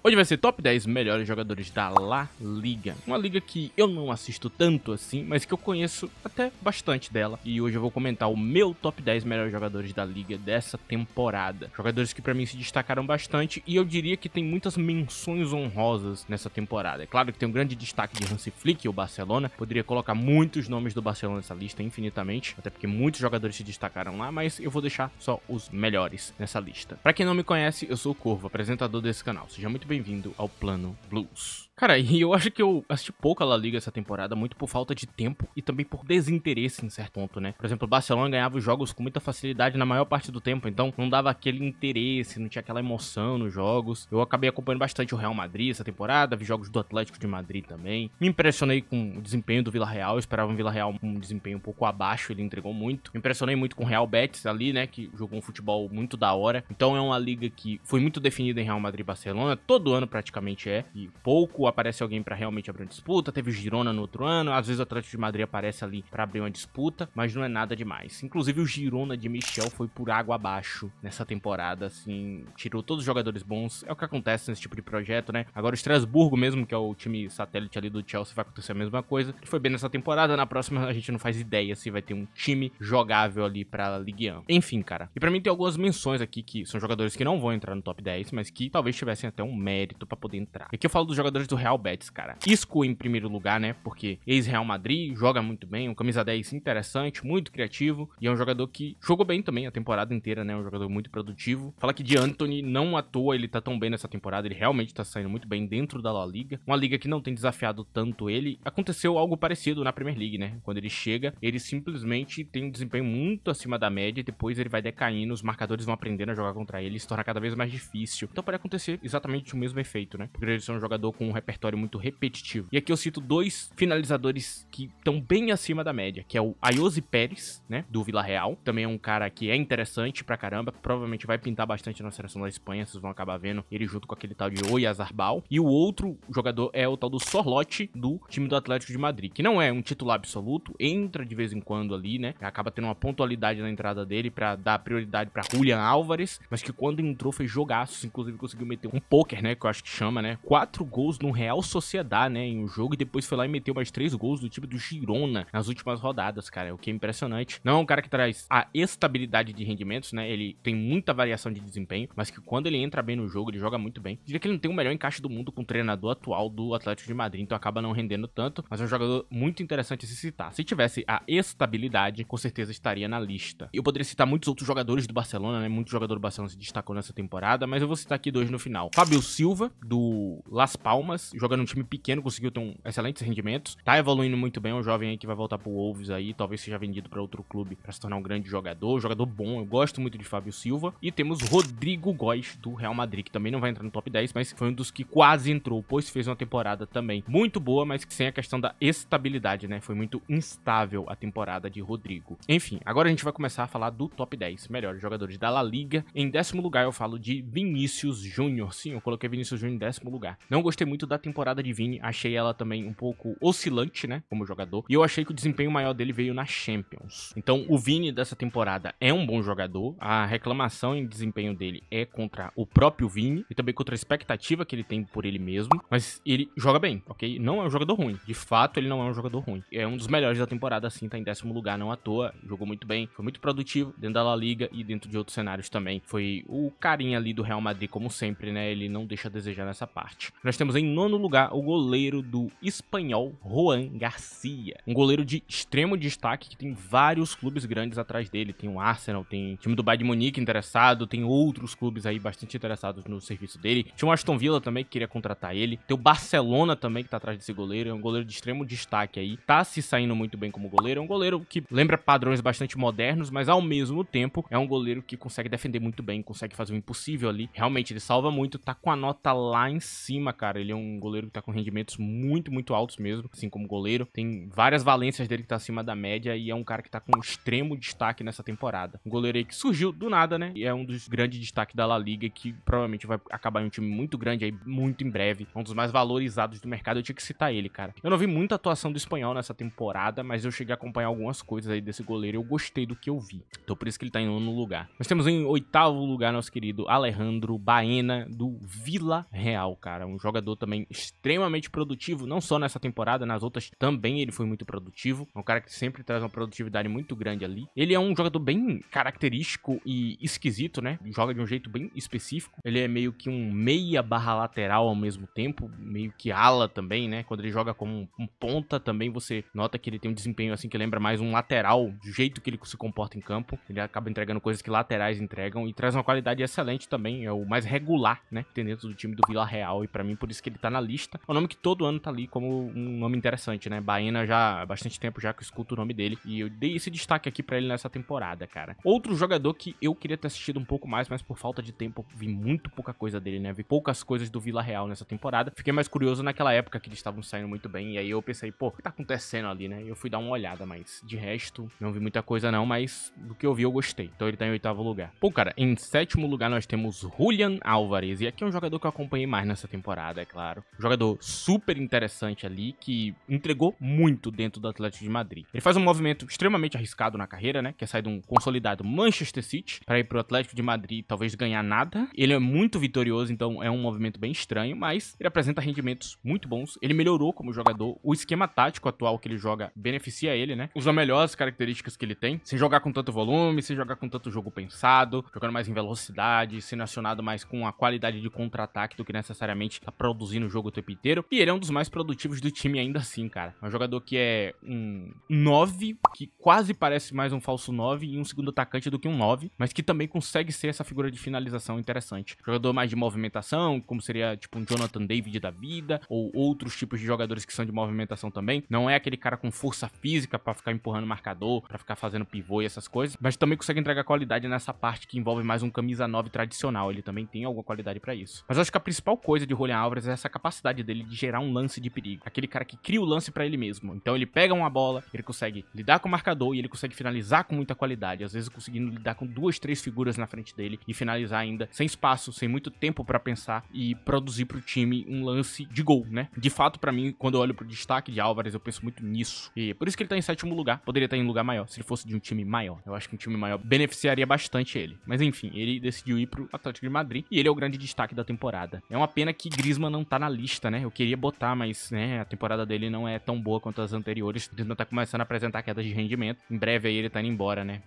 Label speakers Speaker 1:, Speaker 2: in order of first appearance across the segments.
Speaker 1: Hoje vai ser top 10 melhores jogadores da La Liga. Uma liga que eu não assisto tanto assim, mas que eu conheço até bastante dela. E hoje eu vou comentar o meu top 10 melhores jogadores da liga dessa temporada. Jogadores que pra mim se destacaram bastante e eu diria que tem muitas menções honrosas nessa temporada. É claro que tem um grande destaque de Hansi Flick e o Barcelona. Poderia colocar muitos nomes do Barcelona nessa lista infinitamente, até porque muitos jogadores se destacaram lá, mas eu vou deixar só os melhores nessa lista. Pra quem não me conhece, eu sou o Corvo, apresentador desse canal. Seja muito bem-vindo ao Plano Blues. Cara, e eu acho que eu assisti pouco a La Liga essa temporada, muito por falta de tempo e também por desinteresse em certo ponto, né? Por exemplo, o Barcelona ganhava os jogos com muita facilidade na maior parte do tempo, então não dava aquele interesse, não tinha aquela emoção nos jogos. Eu acabei acompanhando bastante o Real Madrid essa temporada, vi jogos do Atlético de Madrid também. Me impressionei com o desempenho do Villarreal, eu esperava um Villarreal com um desempenho um pouco abaixo, ele entregou muito. Me impressionei muito com o Real Betis ali, né, que jogou um futebol muito da hora. Então é uma liga que foi muito definida em Real Madrid e Barcelona, todo ano praticamente é, e pouco aparece alguém pra realmente abrir uma disputa. Teve o Girona no outro ano, às vezes o Atlético de Madrid aparece ali pra abrir uma disputa, mas não é nada demais. Inclusive o Girona de Michel foi por água abaixo nessa temporada, assim, tirou todos os jogadores bons. É o que acontece nesse tipo de projeto, né? Agora o Estrasburgo mesmo, que é o time satélite ali do Chelsea, vai acontecer a mesma coisa. Que foi bem nessa temporada, na próxima a gente não faz ideia se vai ter um time jogável ali pra Ligue 1. Enfim, cara. E pra mim tem algumas menções aqui que são jogadores que não vão entrar no top 10, mas que talvez tivessem até um mérito pra poder entrar. Aqui eu falo dos jogadores do Real Betis, cara. Isco em primeiro lugar, né? Porque ex-Real Madrid, joga muito bem, um camisa 10 interessante, muito criativo, e é um jogador que jogou bem também a temporada inteira, né? Um jogador muito produtivo. Fala que de Antony, não à toa ele tá tão bem nessa temporada, ele realmente tá saindo muito bem dentro da La Liga. Uma liga que não tem desafiado tanto ele. Aconteceu algo parecido na Premier League, né? Quando ele chega, ele simplesmente tem um desempenho muito acima da média e depois ele vai decaindo, os marcadores vão aprendendo a jogar contra ele, se torna cada vez mais difícil. Então pode acontecer exatamente o mesmo efeito, né? Porque ele é um jogador com um repertório muito repetitivo. E aqui eu cito dois finalizadores que estão bem acima da média, que é o Ayoze Pérez, né, do Villarreal. Também é um cara que é interessante pra caramba, provavelmente vai pintar bastante na seleção da Espanha, vocês vão acabar vendo ele junto com aquele tal de Oyarzabal. E o outro jogador é o tal do Sorloth, do time do Atlético de Madrid, que não é um titular absoluto, entra de vez em quando ali, né, acaba tendo uma pontualidade na entrada dele pra dar prioridade pra Julián Álvares, mas que quando entrou foi jogaço, inclusive conseguiu meter um poker, né, que eu acho que chama, né, 4 gols no Real Sociedad, né, em um jogo, e depois foi lá e meteu mais 3 gols do time do Girona nas últimas rodadas, cara, o que é impressionante. Não é um cara que traz a estabilidade de rendimentos, né, ele tem muita variação de desempenho, mas que quando ele entra bem no jogo, ele joga muito bem. Diria que ele não tem o melhor encaixe do mundo com o treinador atual do Atlético de Madrid, então acaba não rendendo tanto, mas é um jogador muito interessante a se citar. Se tivesse a estabilidade, com certeza estaria na lista. Eu poderia citar muitos outros jogadores do Barcelona, né, muito jogador do Barcelona se destacou nessa temporada, mas eu vou citar aqui dois no final. Fábio Silva, do Las Palmas, jogando um time pequeno, conseguiu ter excelentes rendimentos, tá evoluindo muito bem, é um jovem aí que vai voltar pro Wolves aí, talvez seja vendido pra outro clube pra se tornar um grande jogador bom, eu gosto muito de Fábio Silva. E temos Rodrigo Góes, do Real Madrid, que também não vai entrar no top 10, mas foi um dos que quase entrou, pois fez uma temporada também muito boa, mas sem a questão da estabilidade, né, foi muito instável a temporada de Rodrigo. Enfim, agora a gente vai começar a falar do top 10 melhores jogadores da La Liga. Em 10º lugar eu falo de Vinícius Júnior. Sim, eu coloquei Vinícius Júnior em 10º lugar. Não gostei muito da temporada de Vini, achei ela também um pouco oscilante, né, como jogador, e eu achei que o desempenho maior dele veio na Champions. Então o Vini dessa temporada é um bom jogador, a reclamação em desempenho dele é contra o próprio Vini e também contra a expectativa que ele tem por ele mesmo, mas ele joga bem, ok? Não é um jogador ruim, de fato ele não é um jogador ruim, é um dos melhores da temporada, assim, tá em 10º lugar, não à toa, jogou muito bem, foi muito produtivo dentro da La Liga e dentro de outros cenários também. Foi o carinha ali do Real Madrid, como sempre, né, ele não deixa a desejar nessa parte. Nós temos em 9º lugar o goleiro do Espanhol, Juan Garcia, um goleiro de extremo destaque que tem vários clubes grandes atrás dele, tem o Arsenal, tem o time do Bayern de Munique interessado, tem outros clubes aí bastante interessados no serviço dele, tinha o Aston Villa também que queria contratar ele, tem o Barcelona também que tá atrás desse goleiro, é um goleiro de extremo destaque aí, tá se saindo muito bem como goleiro, é um goleiro que lembra padrões bastante modernos, mas ao mesmo tempo é um goleiro que consegue defender muito bem, consegue fazer o impossível ali, realmente ele salva muito, tá com a nota lá em cima, cara, ele é um um goleiro que tá com rendimentos muito altos mesmo, assim como goleiro. Tem várias valências dele que tá acima da média e é um cara que tá com extremo destaque nessa temporada. Um goleiro aí que surgiu do nada, né? E é um dos grandes destaques da La Liga, que provavelmente vai acabar em um time muito grande aí, muito em breve. Um dos mais valorizados do mercado, eu tinha que citar ele, cara. Eu não vi muita atuação do espanhol nessa temporada, mas eu cheguei a acompanhar algumas coisas aí desse goleiro e eu gostei do que eu vi. Então por isso que ele tá em nono lugar. Nós temos em oitavo lugar nosso querido Alejandro Baena, do Villarreal, cara. Um jogador também extremamente produtivo, não só nessa temporada, nas outras também ele foi muito produtivo. É um cara que sempre traz uma produtividade muito grande ali. Ele é um jogador bem característico e esquisito, né? Joga de um jeito bem específico. Ele é meio que um meia barra lateral ao mesmo tempo, meio que ala também, né? Quando ele joga como um ponta também, você nota que ele tem um desempenho assim que lembra mais um lateral, do jeito que ele se comporta em campo. Ele acaba entregando coisas que laterais entregam e traz uma qualidade excelente também. É o mais regular, né? Tem dentro do time do Villarreal e pra mim por isso que ele tá na lista. É um nome que todo ano tá ali como um nome interessante, né? Baena já há bastante tempo já que eu escuto o nome dele e eu dei esse destaque aqui pra ele nessa temporada, cara. Outro jogador que eu queria ter assistido um pouco mais, mas por falta de tempo vi muito pouca coisa dele, né? Vi poucas coisas do Villarreal nessa temporada. Fiquei mais curioso naquela época que eles estavam saindo muito bem e aí eu pensei, pô, o que tá acontecendo ali, né? E eu fui dar uma olhada, mas de resto não vi muita coisa não, mas do que eu vi eu gostei. Então ele tá em oitavo lugar. Pô, cara, em sétimo lugar nós temos Julián Álvarez e aqui é um jogador que eu acompanhei mais nessa temporada, é claro. Um jogador super interessante ali que entregou muito dentro do Atlético de Madrid. Ele faz um movimento extremamente arriscado na carreira, né? Que é sair de um consolidado Manchester City para ir pro Atlético de Madrid, talvez ganhar nada. Ele é muito vitorioso, então é um movimento bem estranho, mas ele apresenta rendimentos muito bons. Ele melhorou como jogador. O esquema tático atual que ele joga beneficia ele, né? Usa melhores características que ele tem, sem jogar com tanto volume, sem jogar com tanto jogo pensado, jogando mais em velocidade, sendo acionado mais com a qualidade de contra-ataque do que necessariamente tá produzindo o jogo o tempo inteiro. E ele é um dos mais produtivos do time ainda assim, cara. É um jogador que é um 9, que quase parece mais um falso 9 e um segundo atacante do que um 9, mas que também consegue ser essa figura de finalização interessante. Jogador mais de movimentação, como seria tipo um Jonathan David da vida, ou outros tipos de jogadores que são de movimentação também. Não é aquele cara com força física pra ficar empurrando o marcador, pra ficar fazendo pivô e essas coisas, mas também consegue entregar qualidade nessa parte que envolve mais um camisa 9 tradicional. Ele também tem alguma qualidade pra isso. Mas eu acho que a principal coisa de Julián Álvarez é essa capacidade dele de gerar um lance de perigo. Aquele cara que cria o lance pra ele mesmo. Então ele pega uma bola, ele consegue lidar com o marcador e ele consegue finalizar com muita qualidade. Às vezes conseguindo lidar com 2, 3 figuras na frente dele e finalizar ainda sem espaço, sem muito tempo pra pensar e produzir pro time um lance de gol, né? De fato, pra mim, quando eu olho pro destaque de Álvarez, eu penso muito nisso. E por isso que ele tá em sétimo lugar. Poderia estar em lugar maior, se ele fosse de um time maior. Eu acho que um time maior beneficiaria bastante ele. Mas enfim, ele decidiu ir pro Atlético de Madrid e ele é o grande destaque da temporada. É uma pena que Griezmann não tá na lista, né? Eu queria botar, mas, né, a temporada dele não é tão boa quanto as anteriores. Ele não tá começando a apresentar quedas de rendimento. Em breve aí ele tá indo embora, né?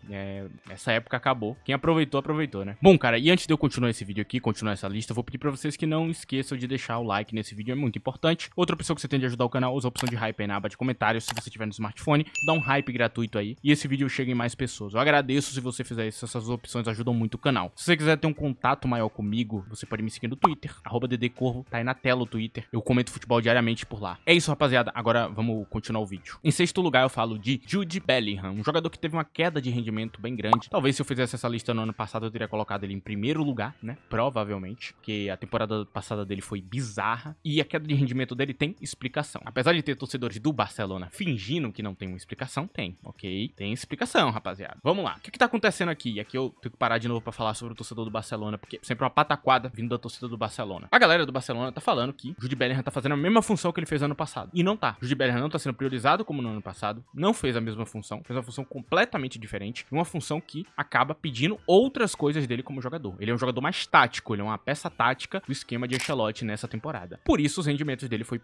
Speaker 1: Essa época acabou. Quem aproveitou, aproveitou, né? Bom, cara, e antes de eu continuar esse vídeo aqui, continuar essa lista, eu vou pedir pra vocês que não esqueçam de deixar o like nesse vídeo, é muito importante. Outra opção que você tem de ajudar o canal, usa a opção de hype aí na aba de comentários, se você tiver no smartphone, dá um hype gratuito aí, e esse vídeo chega em mais pessoas. Eu agradeço se você fizer isso, essas opções ajudam muito o canal. Se você quiser ter um contato maior comigo, você pode me seguir no Twitter, @ddcorvo, tá aí na tela o Twitter, eu comento futebol diariamente por lá. É isso, rapaziada, agora vamos continuar o vídeo. Em sexto lugar eu falo de Jude Bellingham, um jogador que teve uma queda de rendimento bem grande. Talvez se eu fizesse essa lista no ano passado eu teria colocado ele em primeiro lugar, né? Provavelmente, porque a temporada passada dele foi bizarra e a queda de rendimento dele tem explicação. Apesar de ter torcedores do Barcelona fingindo que não tem uma explicação, tem, ok? Tem explicação, rapaziada. Vamos lá. O que tá acontecendo aqui? E aqui eu tenho que parar de novo pra falar sobre o torcedor do Barcelona, porque sempre uma pataquada vindo da torcida do Barcelona. A galera do Barcelona tá falando que Jude Bellingham tá fazendo a mesma função que ele fez ano passado. E não tá. Jude Bellingham não tá sendo priorizado como no ano passado, não fez a mesma função, fez uma função completamente diferente, uma função que acaba pedindo outras coisas dele como jogador. Ele é um jogador mais tático, ele é uma peça tática do esquema de Ancelotti nessa temporada. Por isso os rendimentos dele foi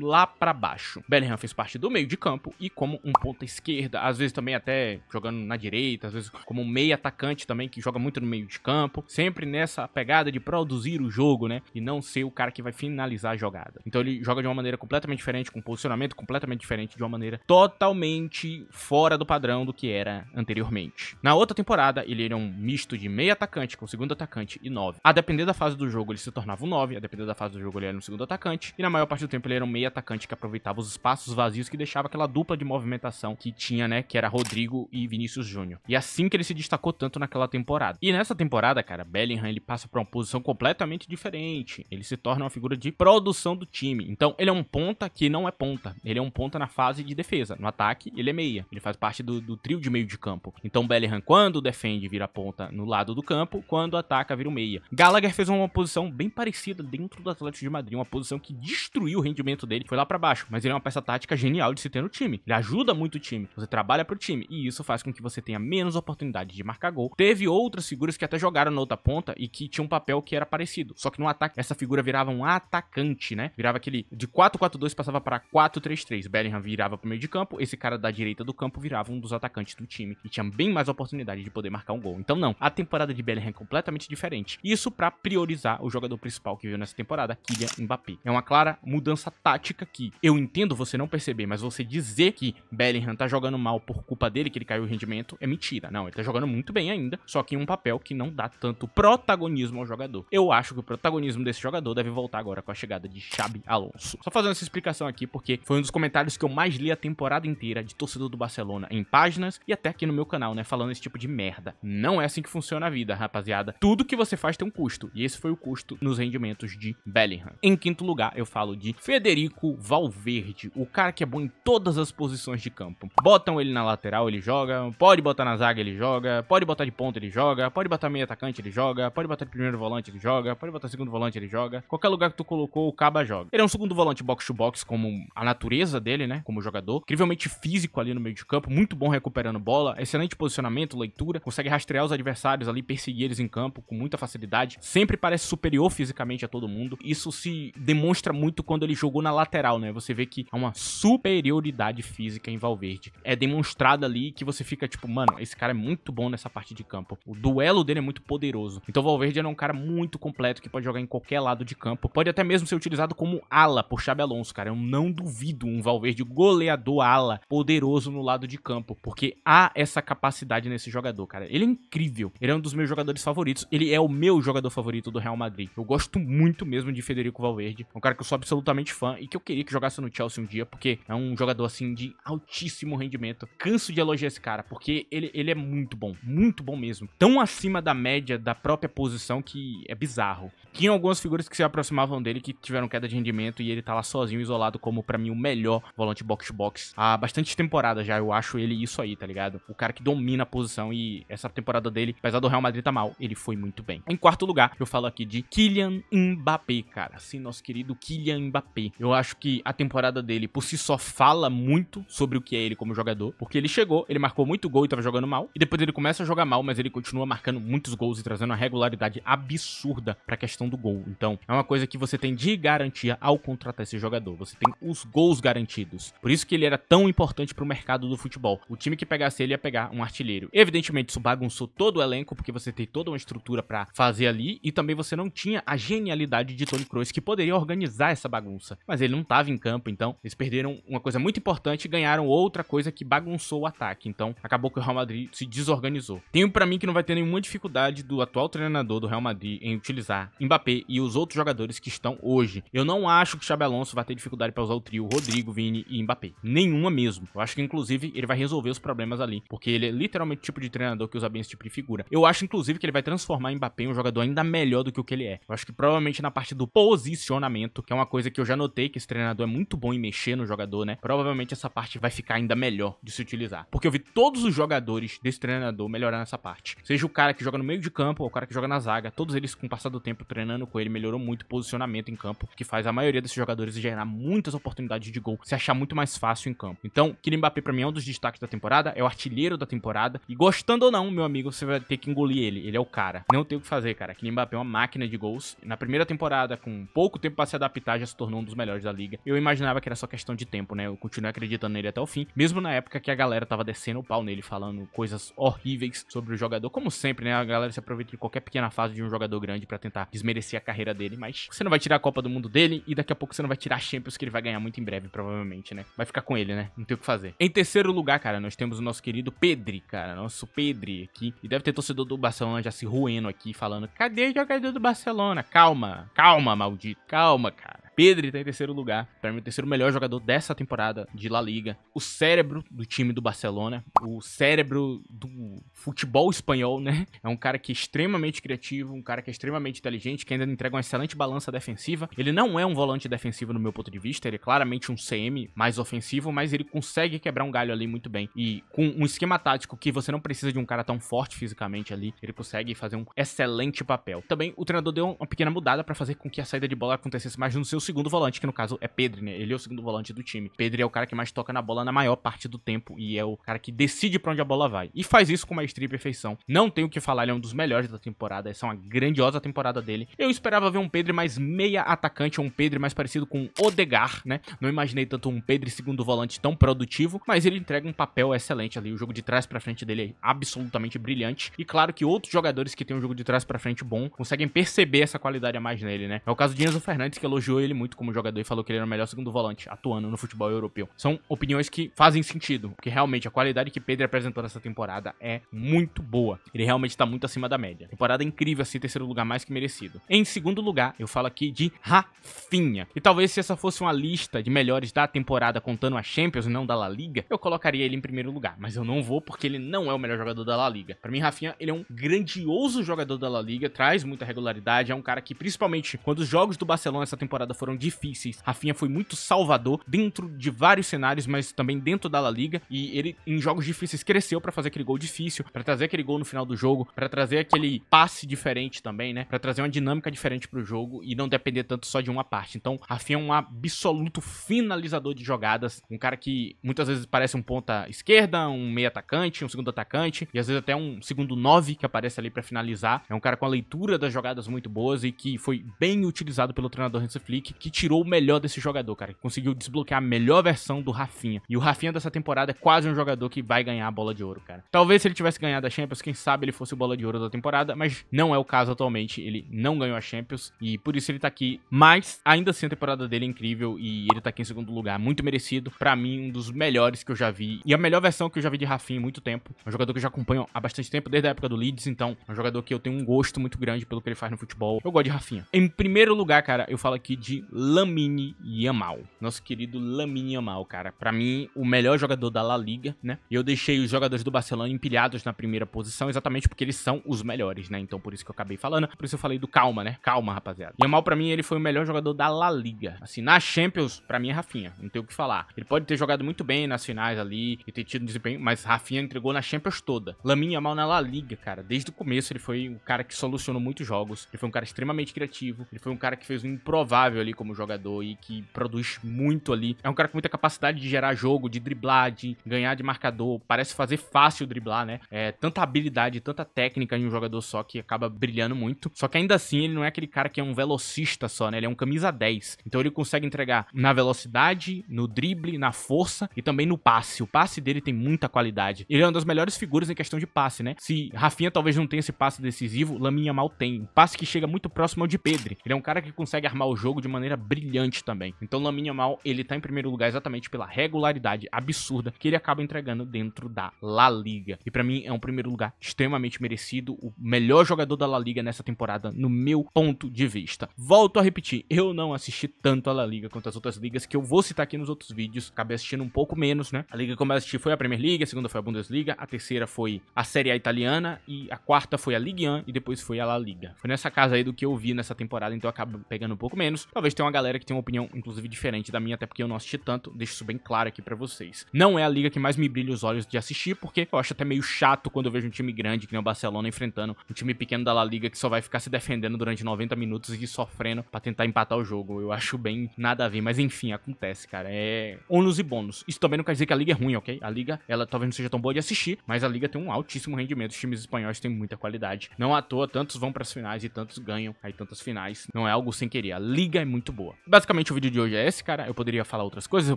Speaker 1: lá pra baixo. Bellingham fez parte do meio de campo e como um ponta esquerda, às vezes também até jogando na direita, às vezes como um meio atacante também, que joga muito no meio de campo, sempre nessa pegada de produzir o jogo, né, e não ser o cara que vai finalizar a jogada. Então ele joga de uma maneira completamente diferente, com um posicionamento completamente diferente, de uma maneira totalmente fora do padrão do que era anteriormente. Na outra temporada, ele era um misto de meio atacante com segundo atacante e 9. A depender da fase do jogo, ele se tornava um 9, a depender da fase do jogo, ele era um segundo atacante, e na maior parte do tempo ele era um meio atacante que aproveitava os espaços vazios que deixava aquela dupla de movimentação que tinha, né, que era Rodrigo e Vinícius Júnior. E assim que ele se destacou tanto naquela temporada. E nessa temporada, cara, Bellingham, ele passa pra uma posição completamente diferente. Ele se torna uma figura de produção do time. Então, ele é um ponta que não é ponta. Ele é um ponta na fase de defesa. No ataque, ele é meia. Ele faz parte do trio de meio de campo. Então, Bellingham, quando defende, vira ponta no lado do campo. Quando ataca, vira o meia. Gallagher fez uma posição bem parecida dentro do Atlético de Madrid. Uma posição que destruiu o rendimento dele. Foi lá pra baixo. Mas ele é uma peça tática genial de se ter no time. Ele ajuda muito o time. Você trabalha pro time. E isso faz com que você tenha menos oportunidade de marcar gol. Teve outras figuras que até jogaram na outra ponta e que tinham um papel que era parecido. Só que no ataque, essa figura virava um atacante, né? Virava aquele de 4-4-2, passava para 4-3-3. Bellingham virava pro meio de campo. Esse cara da direita do campo virava um dos atacantes do time. E tinha bem mais oportunidade de poder marcar um gol. Então não, a temporada de Bellingham é completamente diferente. Isso pra priorizar o jogador principal que veio nessa temporada, Kylian Mbappé. É uma clara mudança tática que eu entendo você não perceber, mas você dizer que Bellingham tá jogando mal por culpa dele, que ele caiu o rendimento, é mentira. Não, ele tá jogando muito bem ainda, só que em um papel que não dá tanto protagonismo ao jogador. Eu acho que o protagonismo desse jogador deve voltar agora com a chegada de Xabi Alonso. Só fazendo essa explicação aqui, porque foi um dos comentários que eu mais li a temporada inteira de torcedor do Barcelona em páginas e até aqui no meu canal, né, falando esse tipo de merda. Não é assim que funciona a vida, rapaziada. Tudo que você faz tem um custo, e esse foi o custo nos rendimentos de Bellingham. Em quinto lugar, eu falo de Federico Valverde, o cara que é bom em todas as posições de campo. Botam ele na lateral, ele joga, pode botar na zaga, ele joga, pode botar de ponta, ele joga, pode botar meio atacante, ele joga, pode botar de primeiro volante, ele joga, pode botar segundo volante, ele joga. Qualquer lugar que tu colocou, o Caba joga. Ele é um segundo volante box to box, como a natureza dele, né, como jogador. Incrivelmente físico ali no meio de campo, muito bom recuperando bola, excelente posicionamento, leitura, consegue rastrear os adversários ali, perseguir eles em campo com muita facilidade. Sempre parece superior fisicamente a todo mundo. Isso se demonstra muito quando ele jogou na lateral, né? Você vê que há uma superioridade física em Valverde. É demonstrado ali que você fica tipo, mano, esse cara é muito bom nessa parte de campo. O duelo dele é muito poderoso. Então o Valverde é um cara muito completo que pode jogar em qualquer lado de campo. Pode até mesmo ser utilizado como ala por Xabi Alonso, cara. Eu não duvido um Valverde goleador ala poderoso no lado de campo, porque há essa capacidade nesse jogador, cara. Ele é incrível. Ele é um dos meus jogadores favoritos. Ele é o meu jogador favorito do Real Madrid. Eu gosto muito mesmo de Federico Valverde. É um cara que eu sou absolutamente fã e que eu queria que jogasse no Chelsea um dia, porque é um jogador, assim, de altíssimo rendimento. Canso de elogiar esse cara, porque ele é muito bom mesmo. Tão acima da média da própria posição que é bizarro. Tinha algumas figuras que se aproximavam dele que tiveram queda de rendimento e ele tá lá sozinho, isolado, como pra mim o melhor volante box-to-box. Há bastante temporada já, eu acho ele isso aí, tá ligado? O cara que domina a posição e essa temporada dele, apesar do Real Madrid tá mal, ele foi muito bem. Em quarto lugar, eu falo aqui de Kylian Mbappé, cara. Sim, nosso querido Kylian Mbappé. Eu acho que a temporada dele, por si só, fala muito sobre o que é ele como jogador, porque ele chegou, ele marcou muito gol e tava jogando mal, e depois ele começa a jogar mal, mas ele continua marcando muitos gols e trazendo uma regularidade absurda pra questão do gol. Então, é uma coisa que você tem de garantia ao contratar esse jogador. Você tem os gols garantidos. Por isso que ele era tão importante pro mercado do futebol. O time que pegasse ele ia pegar um artilheiro. Evidentemente, isso bagunçou todo o elenco, porque você tem toda uma estrutura pra fazer ali, e também você não tinha a genialidade de Toni Kroos, que poderia organizar essa bagunça. Mas ele não tava em campo, então eles perderam uma coisa muito importante e ganharam outra coisa que bagunçou o ataque. Então, acabou que o Real Madrid se desorganizou. Tenho pra mim que não vai ter nenhuma dificuldade do atual treinador do Real Madrid em utilizar Mbappé e os outros jogadores que estão hoje. Eu não acho que Xabi Alonso vai ter dificuldade pra usar o trio Rodrigo, Vini e Mbappé. Nenhuma mesmo. Eu acho que, inclusive, ele vai resolver os problemas ali, porque ele é literalmente o tipo de treinador que usa bem esse tipo de figura. Eu acho, inclusive, que ele vai transformar Mbappé em um jogador ainda melhor do que o que ele é. Eu acho que provavelmente na parte do posicionamento, que é uma coisa que eu já notei que esse treinador é muito bom em mexer no jogador, né? Provavelmente essa parte vai ficar ainda melhor de se utilizar. Porque eu vi todos os jogadores desse treinador melhorar nessa parte. Seja o cara que joga no meio de campo ou o cara que joga na zaga, todos eles com o passar do tempo treinando com ele, melhorou muito o posicionamento em campo, que faz a maioria desses jogadores gerar muitas oportunidades de gol, se achar muito mais fácil em campo. Então, Kylian Mbappé pra mim é um dos destaques da temporada, é o artilheiro da temporada, e gostando ou não, meu amigo, você vai ter que engolir ele é o cara. Não tem o que fazer, cara. Kylian Mbappé é uma máquina de gols. Na primeira temporada, com pouco tempo pra se adaptar, já se tornou um dos melhores da liga. Eu imaginava que era só questão de tempo, né? Eu continuei acreditando nele até o fim, mesmo na época que a galera tava descendo o pau nele, falando coisas horríveis sobre o jogador. Como sempre, né? A galera se aproveita de qualquer pequena fase de um jogador grande pra tentar desmerecer a carreira dele, mas você não vai tirar a Copa do Mundo dele e daqui a pouco você não vai tirar a Champions, que ele vai ganhar muito em breve, provavelmente, né? Vai ficar com ele, né? Não tem o que fazer. Em terceiro lugar, cara, nós temos o nosso querido Pedri, cara. Nosso Pedri aqui. E deve ter torcedor do Barcelona já se roendo aqui, falando: cadê o jogador do Barcelona? Calma, calma, maldito. Calma, cara. Pedri tá em terceiro lugar, pra mim o terceiro melhor jogador dessa temporada de La Liga. O cérebro do time do Barcelona, o cérebro do futebol espanhol, né? É um cara que é extremamente criativo, um cara que é extremamente inteligente, que ainda entrega uma excelente balança defensiva. Ele não é um volante defensivo no meu ponto de vista, ele é claramente um CM mais ofensivo, mas ele consegue quebrar um galho ali muito bem. E com um esquema tático que você não precisa de um cara tão forte fisicamente ali, ele consegue fazer um excelente papel. Também o treinador deu uma pequena mudada pra fazer com que a saída de bola acontecesse mais no seu segundo volante, que no caso é Pedri, né? Ele é o segundo volante do time. Pedri é o cara que mais toca na bola na maior parte do tempo e é o cara que decide pra onde a bola vai. E faz isso com maestria e perfeição. Não tenho o que falar, ele é um dos melhores da temporada. Essa é uma grandiosa temporada dele. Eu esperava ver um Pedri mais meia atacante, ou um Pedri mais parecido com Odegaard, né? Não imaginei tanto um Pedri segundo volante tão produtivo, mas ele entrega um papel excelente ali. O jogo de trás pra frente dele é absolutamente brilhante. E claro que outros jogadores que têm um jogo de trás pra frente bom conseguem perceber essa qualidade a mais nele, né? É o caso de Enzo Fernandes, que elogiou ele muito como jogador e falou que ele era o melhor segundo volante atuando no futebol europeu. São opiniões que fazem sentido, porque realmente a qualidade que Pedri apresentou nessa temporada é muito boa. Ele realmente tá muito acima da média. Temporada incrível, assim, terceiro lugar mais que merecido. Em segundo lugar, eu falo aqui de Rafinha. E talvez se essa fosse uma lista de melhores da temporada contando a Champions e não da La Liga, eu colocaria ele em primeiro lugar. Mas eu não vou porque ele não é o melhor jogador da La Liga. Pra mim, Rafinha, ele é um grandioso jogador da La Liga, traz muita regularidade, é um cara que, principalmente quando os jogos do Barcelona essa temporada foram difíceis, Rafinha foi muito salvador dentro de vários cenários, mas também dentro da La Liga, e ele em jogos difíceis cresceu pra fazer aquele gol difícil, pra trazer aquele gol no final do jogo, pra trazer aquele passe diferente também, né, pra trazer uma dinâmica diferente pro jogo e não depender tanto só de uma parte. Então, Rafinha é um absoluto finalizador de jogadas, um cara que muitas vezes parece um ponta esquerda, um meio atacante, um segundo atacante, e às vezes até um segundo 9 que aparece ali pra finalizar. É um cara com a leitura das jogadas muito boas e que foi bem utilizado pelo treinador Hansi Flick, que tirou o melhor desse jogador, cara, que conseguiu desbloquear a melhor versão do Rafinha. E o Rafinha dessa temporada é quase um jogador que vai ganhar a bola de ouro, cara. Talvez se ele tivesse ganhado a Champions, quem sabe ele fosse o bola de ouro da temporada, mas não é o caso atualmente. Ele não ganhou a Champions e por isso ele tá aqui. Mas ainda assim a temporada dele é incrível e ele tá aqui em segundo lugar, muito merecido. Pra mim, um dos melhores que eu já vi e a melhor versão que eu já vi de Rafinha em muito tempo. É um jogador que eu já acompanho há bastante tempo, desde a época do Leeds, então é um jogador que eu tenho um gosto muito grande pelo que ele faz no futebol. Eu gosto de Rafinha. Em primeiro lugar, cara, eu falo aqui de Lamine Yamal. Nosso querido Lamine Yamal, cara. Pra mim, o melhor jogador da La Liga, né? E eu deixei os jogadores do Barcelona empilhados na primeira posição exatamente porque eles são os melhores, né? Então por isso que eu acabei falando. Por isso eu falei do calma, né? Calma, rapaziada. Yamal, pra mim, ele foi o melhor jogador da La Liga. Assim, na Champions, pra mim é Rafinha. Não tem o que falar. Ele pode ter jogado muito bem nas finais ali e ter tido um desempenho, mas Rafinha entregou na Champions toda. Lamine Yamal na La Liga, cara. Desde o começo ele foi um cara que solucionou muitos jogos. Ele foi um cara extremamente criativo. Ele foi um cara que fez um improvável ali como jogador e que produz muito ali. É um cara com muita capacidade de gerar jogo, de driblar, de ganhar de marcador. Parece fazer fácil driblar, né? É tanta habilidade, tanta técnica em um jogador só que acaba brilhando muito. Só que ainda assim ele não é aquele cara que é um velocista só, né? Ele é um camisa 10. Então ele consegue entregar na velocidade, no drible, na força e também no passe. O passe dele tem muita qualidade. Ele é uma das melhores figuras em questão de passe, né? Se Rafinha talvez não tenha esse passe decisivo, Lamine Yamal tem. Um passe que chega muito próximo ao de Pedri. Ele é um cara que consegue armar o jogo de maneira brilhante também. Então Lamine Yamal, ele tá em primeiro lugar exatamente pela regularidade absurda que ele acaba entregando dentro da La Liga. E pra mim é um primeiro lugar extremamente merecido, o melhor jogador da La Liga nessa temporada, no meu ponto de vista. Volto a repetir, eu não assisti tanto a La Liga quanto as outras ligas que eu vou citar aqui nos outros vídeos. Acabei assistindo um pouco menos, né? A liga que eu assisti foi a Premier League, a segunda foi a Bundesliga, a terceira foi a Série A italiana e a quarta foi a Ligue 1 e depois foi a La Liga. Foi nessa casa aí do que eu vi nessa temporada, então eu acabo pegando um pouco menos. Talvez tenha uma galera que tem uma opinião, inclusive, diferente da minha, até porque eu não assisti tanto. Deixo isso bem claro aqui pra vocês. Não é a liga que mais me brilha os olhos de assistir, porque eu acho até meio chato quando eu vejo um time grande, que nem o Barcelona, enfrentando um time pequeno da La Liga que só vai ficar se defendendo durante 90 minutos e sofrendo pra tentar empatar o jogo. Eu acho bem nada a ver, mas enfim, acontece, cara. É ônus e bônus. Isso também não quer dizer que a liga é ruim, ok? A liga, ela talvez não seja tão boa de assistir, mas a liga tem um altíssimo rendimento. Os times espanhóis têm muita qualidade. Não à toa, tantos vão pras finais e tantos ganham aí tantas finais. Não é algo sem querer. A liga é muito boa. Basicamente, o vídeo de hoje é esse, cara. Eu poderia falar outras coisas, eu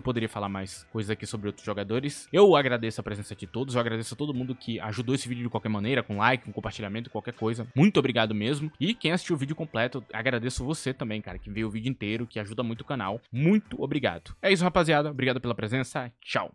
Speaker 1: poderia falar mais coisas aqui sobre outros jogadores. Eu agradeço a presença de todos, eu agradeço a todo mundo que ajudou esse vídeo de qualquer maneira, com like, com compartilhamento, qualquer coisa. Muito obrigado mesmo. E quem assistiu o vídeo completo, agradeço você também, cara, que veio o vídeo inteiro, que ajuda muito o canal. Muito obrigado. É isso, rapaziada. Obrigado pela presença. Tchau.